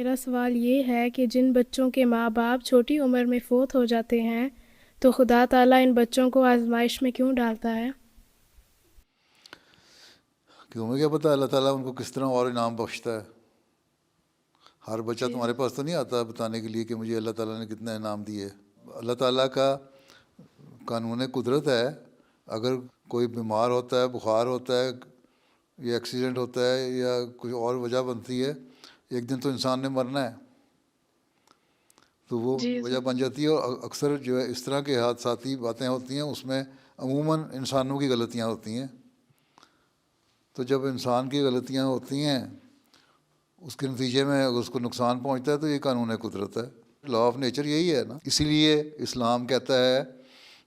میرا سوال یہ ہے کہ جن بچوں کے ماں باپ چھوٹی عمر میں فوت ہو جاتے ہیں تو خدا تعالیٰ ان بچوں کو آزمائش میں کیوں ڈالتا ہے؟ کہ ہمیں کیا پتہ اللہ تعالیٰ ان کو کس طرح اور انعام بخشتا ہے. ہر بچہ جی تمہارے پاس تو نہیں آتا بتانے کے لیے کہ مجھے اللہ تعالیٰ نے کتنا انعام دیے. اللہ تعالیٰ کا قانون قدرت ہے. اگر کوئی بیمار ہوتا ہے، بخار ہوتا ہے یا ایکسیڈنٹ ہوتا ہے یا کوئی اور وجہ بنتی ہے، ایک دن تو انسان نے مرنا ہے، تو وہ جی وجہ بن جاتی ہے. اور اکثر جو ہے اس طرح کے حادثاتی باتیں ہوتی ہیں، اس میں عموماً انسانوں کی غلطیاں ہوتی ہیں. تو جب انسان کی غلطیاں ہوتی ہیں اس کے نتیجے میں اگر اس کو نقصان پہنچتا ہے تو یہ قانون قدرت ہے. لا آف نیچر یہی ہے نا. اسی لیے اسلام کہتا ہے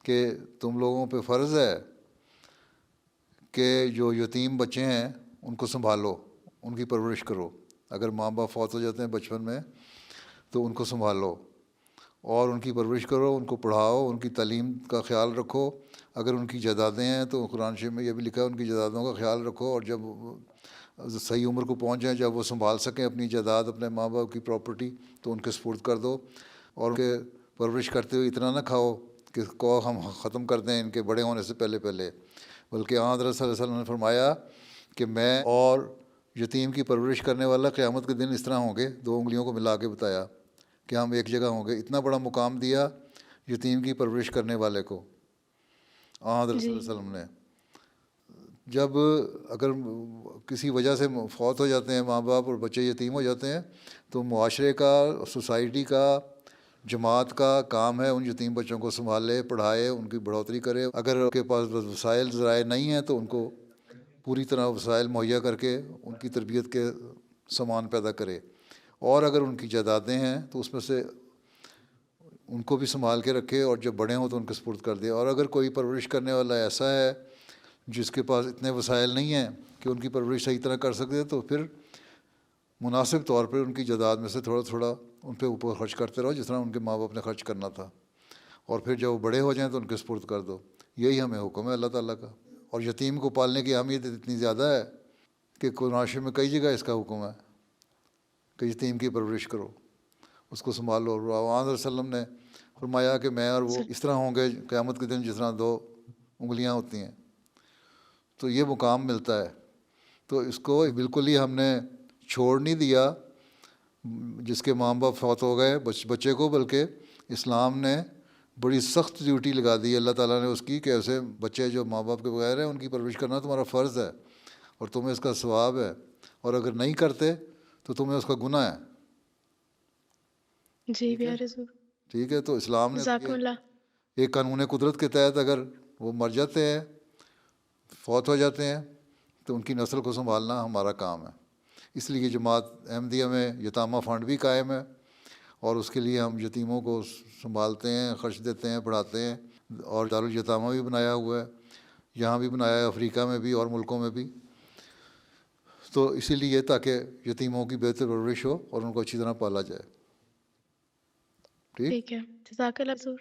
کہ تم لوگوں پہ فرض ہے کہ جو یتیم بچے ہیں ان کو سنبھالو، ان کی پرورش کرو. اگر ماں باپ فوت ہو جاتے ہیں بچپن میں تو ان کو سنبھالو اور ان کی پرورش کرو، ان کو پڑھاؤ، ان کی تعلیم کا خیال رکھو. اگر ان کی جائیدادیں ہیں تو قرآن شریف میں یہ بھی لکھا ہے ان کی جائیدادوں کا خیال رکھو، اور جب صحیح عمر کو پہنچ جائیں، جب وہ سنبھال سکیں اپنی جائیداد، اپنے ماں باپ کی پراپرٹی، تو ان کے سپرد کر دو. اور ان کے پرورش کرتے ہوئے اتنا نہ کھاؤ کہ کو ہم ختم کر دیں ان کے بڑے ہونے سے پہلے بلکہ حضرت صلی اللہ علیہ وسلم نے فرمایا کہ میں اور یتیم کی پرورش کرنے والا قیامت کے دن اس طرح ہوں گے. 2 انگلیوں کو ملا کے بتایا کہ ہم ایک جگہ ہوں گے. اتنا بڑا مقام دیا یتیم کی پرورش کرنے والے کو حضرت صلی جی اللہ علیہ وسلم نے. جب اگر کسی وجہ سے فوت ہو جاتے ہیں ماں باپ اور بچے یتیم ہو جاتے ہیں تو معاشرے کا، سوسائٹی کا، جماعت کا کام ہے ان یتیم بچوں کو سنبھالے، پڑھائے، ان کی بڑھوتری کرے. اگر ان کے پاس وسائل ذرائع نہیں ہیں تو ان کو پوری طرح وسائل مہیا کر کے ان کی تربیت کے سامان پیدا کرے. اور اگر ان کی جائیدادیں ہیں تو اس میں سے ان کو بھی سنبھال کے رکھے، اور جب بڑے ہوں تو ان کے سپرد کر دے. اور اگر کوئی پرورش کرنے والا ایسا ہے جس کے پاس اتنے وسائل نہیں ہیں کہ ان کی پرورش صحیح طرح کر سکتے، تو پھر مناسب طور پر ان کی جائیداد میں سے تھوڑا تھوڑا ان پہ اوپر خرچ کرتے رہو جس طرح ان کے ماں باپ نے خرچ کرنا تھا. اور پھر جب وہ بڑے ہو جائیں تو ان کے سپرد کر دو. یہی ہمیں حکم ہے اللہ تعالیٰ کا. اور یتیم کو پالنے کی اہمیت اتنی زیادہ ہے کہ قرآن شریف میں کئی جگہ اس کا حکم ہے کہ یتیم کی پرورش کرو، اس کو سنبھالو. اور آپ صلی اللہ علیہ وسلم نے فرمایا کہ میں اور وہ اس طرح ہوں گے قیامت کے دن جس طرح 2 انگلیاں ہوتی ہیں. تو یہ مقام ملتا ہے. تو اس کو بالکل ہی ہم نے چھوڑ نہیں دیا جس کے ماں باپ فوت ہو گئے بچے کو، بلکہ اسلام نے بڑی سخت ڈیوٹی لگا دی اللہ تعالیٰ نے اس کی کہ ایسے بچے جو ماں باپ کے بغیر ہیں ان کی پرورش کرنا تمہارا فرض ہے اور تمہیں اس کا ثواب ہے، اور اگر نہیں کرتے تو تمہیں اس کا گناہ ہے. جی ٹھیک ہے، پیارے ضرور. ٹھیک ہے. تو اسلام نے جزاکم یہ اللہ. ایک قانون قدرت کے تحت اگر وہ مر جاتے ہیں، فوت ہو جاتے ہیں، تو ان کی نسل کو سنبھالنا ہمارا کام ہے. اس لیے جماعت احمدیہ میں یتامہ فنڈ بھی قائم ہے، اور اس کے لیے ہم یتیموں کو سنبھالتے ہیں، خرچ دیتے ہیں، پڑھاتے ہیں. اور دارالیتامہ بھی بنایا ہوا ہے، یہاں بھی بنایا ہے، افریقہ میں بھی اور ملکوں میں بھی. تو اسی لیے تاکہ یتیموں کی بہتر پرورش ہو اور ان کو اچھی طرح پالا جائے. ٹھیک. ٹھیک ہے. جزاک اللہ ضرور.